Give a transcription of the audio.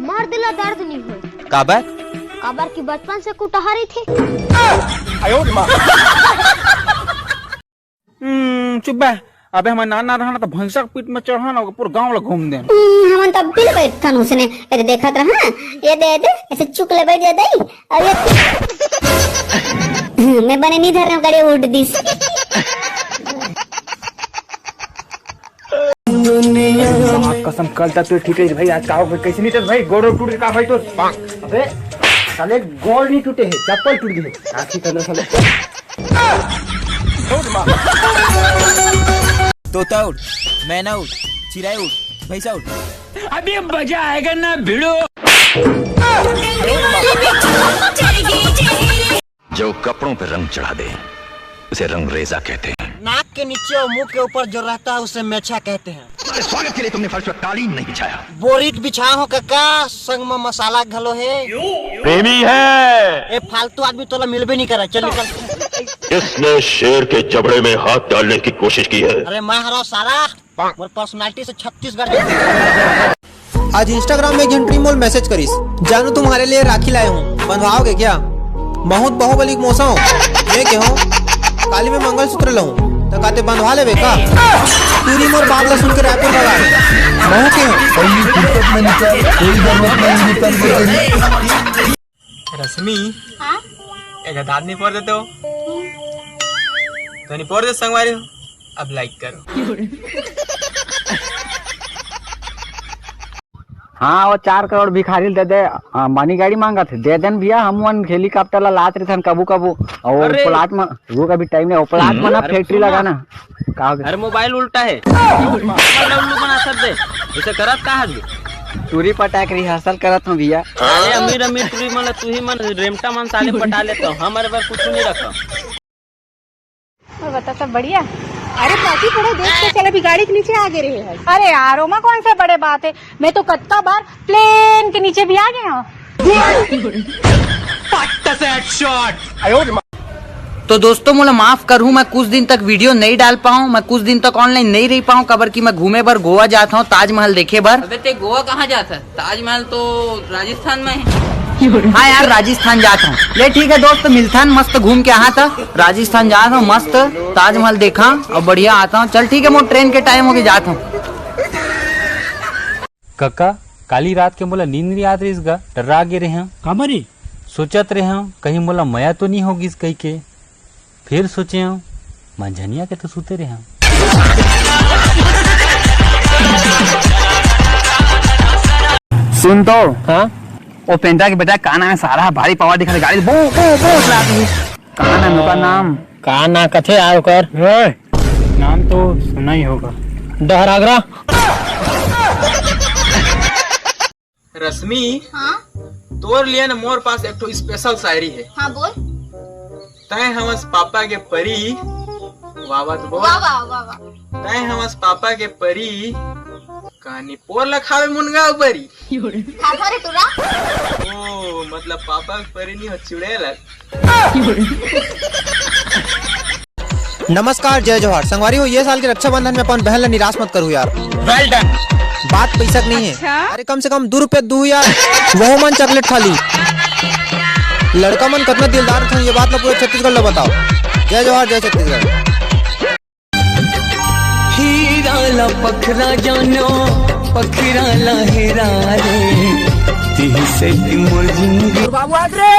मार दिला दर्द नहीं हुई। काबर? काबर की बचपन से कुटहारी थी। चुप बे। अबे हमारे नाना रहना तो भैंसा के पीठ में चढ़ा ना पूरा गांव ला घूम दे। हम तब बिल बैठ था उसने ये देखा था हां ये दे ऐसे चुक ले बैठ जाता ही और ये मैं बने नहीं धर रहा गड़े उड़ दिस। कसम कल तक तो ठीक है भाई, आज का कैसे नहीं भाई गोड़ टूट का भाई तो अबे साले गोड़ नहीं टूटे है चप्पल टूट गई आखिर कलर साले। तोता उठ, मैना उठ, चिड़ै उठ, भैंसा उठ। अभी मजा आएगा ना भिड़ो। जो कपड़ों पे रंग चढ़ा दे उसे रंगरेजा कहते हैं। नाक के नीचे और मुंह के ऊपर जो रहता है उसे मेछा कहते हैं। स्वागत के लिए तुमने फर्श पर कालीन नहीं बिछाया। बोरीट बिछा हो काका, संग में मसाला घलो है। प्रेमी है। ए फालतू आदमी तोला मिलबे नहीं करा, चल निकल। इसने शेर के जबड़े में हाथ डालने की कोशिश की है। अरे मैं हरो सारा, मोर पर्सनालिटी से छत्तीसगढ़। आज इंस्टाग्राम में घंटी मोल मैसेज करीस, जानू तुम्हारे लिए राखी लाए हूँ, बंधवाओगे क्या? बहुत बाहुबली मोसा हूँ मैं के हूँ, काली में मंगलसूत्र लाऊं तो काते बंधवा ले का? पूरी मोर बात ला सुन के रायपुर लगा महू के रश्मि एक दाद नहीं पड़ देते हो तो नहीं पड़ दे संगवारी हो, अब लाइक करो। हाँ वो 4 करोड़ भिखारी दे दे मनी गाड़ी मांगा थे दे देन भैया, हम वन हेलीकॉप्टर ला लात रहे थे कबू कबू और प्लाट में वो कभी टाइम नहीं प्लाट में ना फैक्ट्री लगाना का। अरे मोबाइल उल्टा है बना सकते इसे करत का है टूरी पटाक रिहर्सल करत हूँ भैया। अरे अमीर अमीर टूरी मन तू ही मन रेमटा मन साले पटा लेता हूँ, हमारे पास कुछ नहीं रखा। और बता सब बढ़िया। अरे पार्टी पड़ो देख के चल, अभी गाड़ी के नीचे आगे रहे हैं। अरे यार ओमा कौन सा बड़े बात है, मैं तो कत्ता बार प्लेन के नीचे भी आ गया हूँ। तो दोस्तों मुझे माफ करूँ, मैं कुछ दिन तक वीडियो नहीं डाल पाऊँ, मैं कुछ दिन तक ऑनलाइन नहीं रह पाऊँ कबर की मैं घूमे बर गोवा जाता हूँ, ताजमहल देखे बर। अबे ते गोवा कहाँ जाता है? ताजमहल तो राजस्थान में है। हाँ यार राजस्थान जाता हूँ। ले ठीक है दोस्त, मिलता है मस्त घूम के यहाँ था, राजस्थान जाता हूँ मस्त ताजमहल देखा और बढ़िया आता हूँ। चल ठीक है मोर ट्रेन के टाइम हो गया जाता हूँ। काका काली रात के मोला नींद नहीं आत रही, डरा गे रहे हैं कमरी सोचत रहे हैं कहीं मोला मया तो नहीं होगी कहीं के, फिर सोचे हूँ मंझनिया के तो सुते रहे हैं। सुन तो हाँ वो पेंटा के बेटा काना में सारा भारी पावा दिखा गाड़ी बो काना मेरा नाम काना कथे आओ कर नाम तो सुना ही होगा डहरागरा। रश्मि तोर लिए ना मोर पास एक तो स्पेशल शायरी है। हाँ बोल। तय हमस पापा के परी वावा तो बोल। वाह वाह वाह वाह। तय हमस पापा के परी कहानी पोर लखावे मुनगा उपरी। खाथा रे टुरा। ओ मतलब पापा के परी नहीं हो चुड़ैल। नमस्कार जय जोहार संगवारी हो, ये साल के रक्षाबंधन में अपन बहन ला निराश मत करू यार। Well done. बात पैसा की नहीं है, अरे कम से कम 2 रुपए दू यार, वो मन चॉकलेट खा ली। लड़का मन कितना दिलदार था ये बात ना पूरे छत्तीसगढ़ ला बताओ। जय जोहार जय छत्तीसगढ़। हीरा ला पखरा जानो पखरा ला हेरा रे ती से मोर जिंदगी बाबू आ रे।